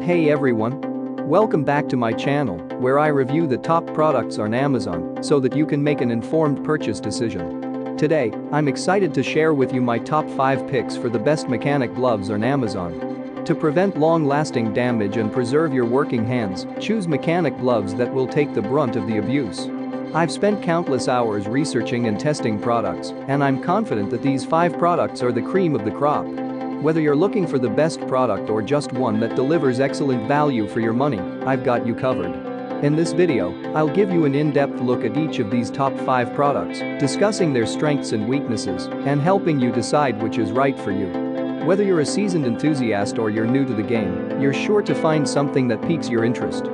Hey everyone! Welcome back to my channel, where I review the top products on Amazon so that you can make an informed purchase decision. Today, I'm excited to share with you my top 5 picks for the best mechanic gloves on Amazon. To prevent long-lasting damage and preserve your working hands, choose mechanic gloves that will take the brunt of the abuse. I've spent countless hours researching and testing products, and I'm confident that these 5 products are the cream of the crop. Whether you're looking for the best product or just one that delivers excellent value for your money, I've got you covered. In this video, I'll give you an in-depth look at each of these top 5 products, discussing their strengths and weaknesses, and helping you decide which is right for you. Whether you're a seasoned enthusiast or you're new to the game, you're sure to find something that piques your interest.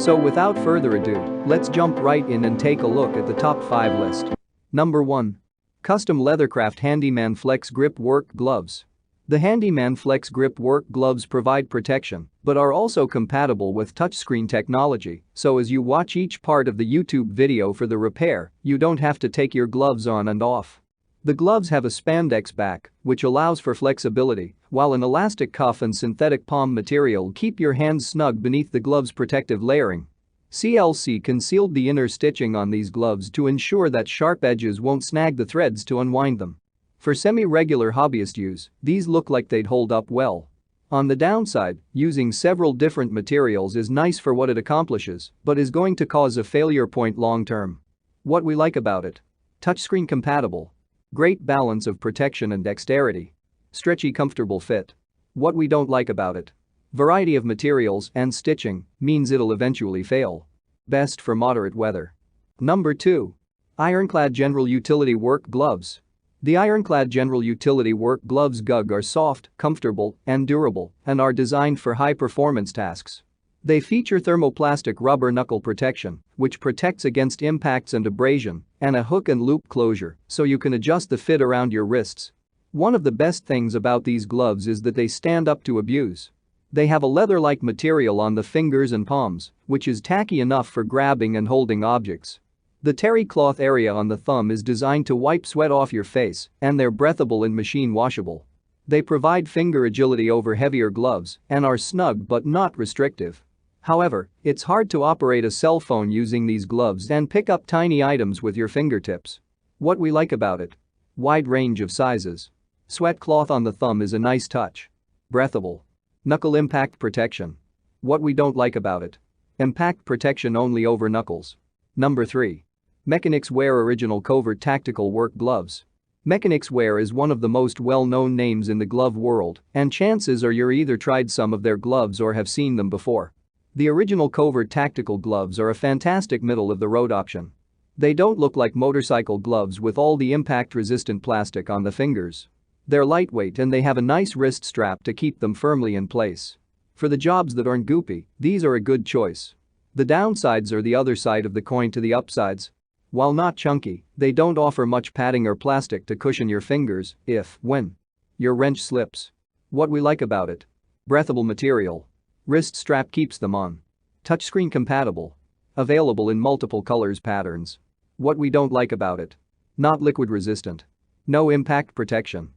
So without further ado, let's jump right in and take a look at the top 5 list. Number 1. Custom Leathercraft Handyman Flex Grip Work Gloves. The Handyman Flex Grip Work gloves provide protection, but are also compatible with touchscreen technology, so as you watch each part of the YouTube video for the repair, you don't have to take your gloves on and off. The gloves have a spandex back, which allows for flexibility, while an elastic cuff and synthetic palm material keep your hands snug beneath the glove's protective layering. CLC concealed the inner stitching on these gloves to ensure that sharp edges won't snag the threads to unwind them. For semi-regular hobbyist use, these look like they'd hold up well. On the downside, using several different materials is nice for what it accomplishes, but is going to cause a failure point long-term. What we like about it: touchscreen compatible. Great balance of protection and dexterity. Stretchy, comfortable fit. What we don't like about it: variety of materials and stitching means it'll eventually fail. Best for moderate weather. Number 2. Ironclad General Utility Work Gloves. The Ironclad General Utility Work Gloves GUG are soft, comfortable, and durable, and are designed for high-performance tasks. They feature thermoplastic rubber knuckle protection, which protects against impacts and abrasion, and a hook and loop closure, so you can adjust the fit around your wrists. One of the best things about these gloves is that they stand up to abuse. They have a leather-like material on the fingers and palms, which is tacky enough for grabbing and holding objects. The terry cloth area on the thumb is designed to wipe sweat off your face, and they're breathable and machine washable. They provide finger agility over heavier gloves and are snug but not restrictive. However, it's hard to operate a cell phone using these gloves and pick up tiny items with your fingertips. What we like about it: wide range of sizes. Sweat cloth on the thumb is a nice touch. Breathable. Knuckle impact protection. What we don't like about it: impact protection only over knuckles. Number 3. Mechanics Wear Original Covert Tactical Work Gloves. Mechanics Wear is one of the most well-known names in the glove world, and chances are you're either tried some of their gloves or have seen them before. The original Covert Tactical gloves are a fantastic middle-of-the-road option. They don't look like motorcycle gloves with all the impact-resistant plastic on the fingers. They're lightweight and they have a nice wrist strap to keep them firmly in place. For the jobs that aren't goopy, these are a good choice. The downsides are the other side of the coin to the upsides. While not chunky, they don't offer much padding or plastic to cushion your fingers when your wrench slips. What we like about it: breathable material. Wrist strap keeps them on. Touchscreen compatible. Available in multiple colors patterns. What we don't like about it: not liquid resistant. No impact protection.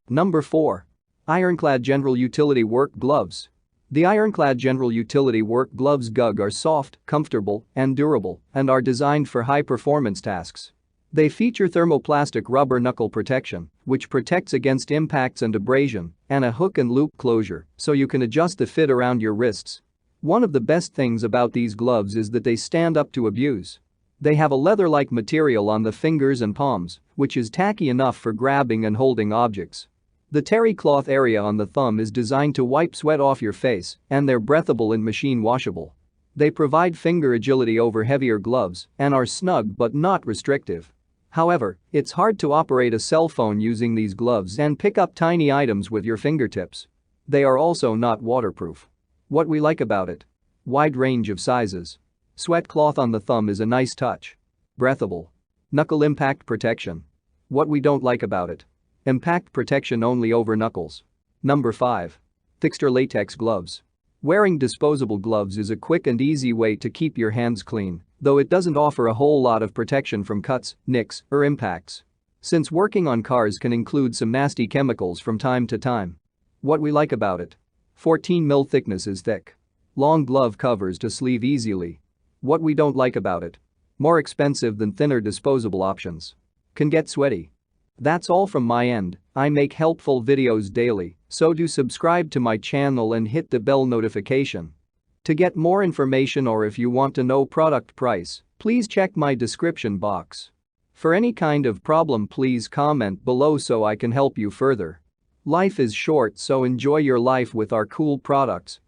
Number 4. Ironclad General Utility Work Gloves. The Ironclad General Utility Work Gloves GUG are soft, comfortable, and durable, and are designed for high-performance tasks. They feature thermoplastic rubber knuckle protection, which protects against impacts and abrasion, and a hook and loop closure, so you can adjust the fit around your wrists. One of the best things about these gloves is that they stand up to abuse. They have a leather-like material on the fingers and palms, which is tacky enough for grabbing and holding objects. The terry cloth area on the thumb is designed to wipe sweat off your face, and they're breathable and machine washable. They provide finger agility over heavier gloves and are snug but not restrictive. However, it's hard to operate a cell phone using these gloves and pick up tiny items with your fingertips. They are also not waterproof. What we like about it: wide range of sizes. Sweat cloth on the thumb is a nice touch. Breathable. Knuckle impact protection. What we don't like about it: impact protection only over knuckles. Number 5. Thixter Latex Gloves. Wearing disposable gloves is a quick and easy way to keep your hands clean, though it doesn't offer a whole lot of protection from cuts, nicks, or impacts. Since working on cars can include some nasty chemicals from time to time. What we like about it: 14 mm thickness is thick. Long glove covers to sleeve easily. What we don't like about it. More expensive than thinner disposable options. Can get sweaty. That's all from my end. I make helpful videos daily, so do subscribe to my channel and hit the bell notification. To get more information or if you want to know product price, please check my description box. For any kind of problem, please comment below so I can help you further. Life is short, so enjoy your life with our cool products.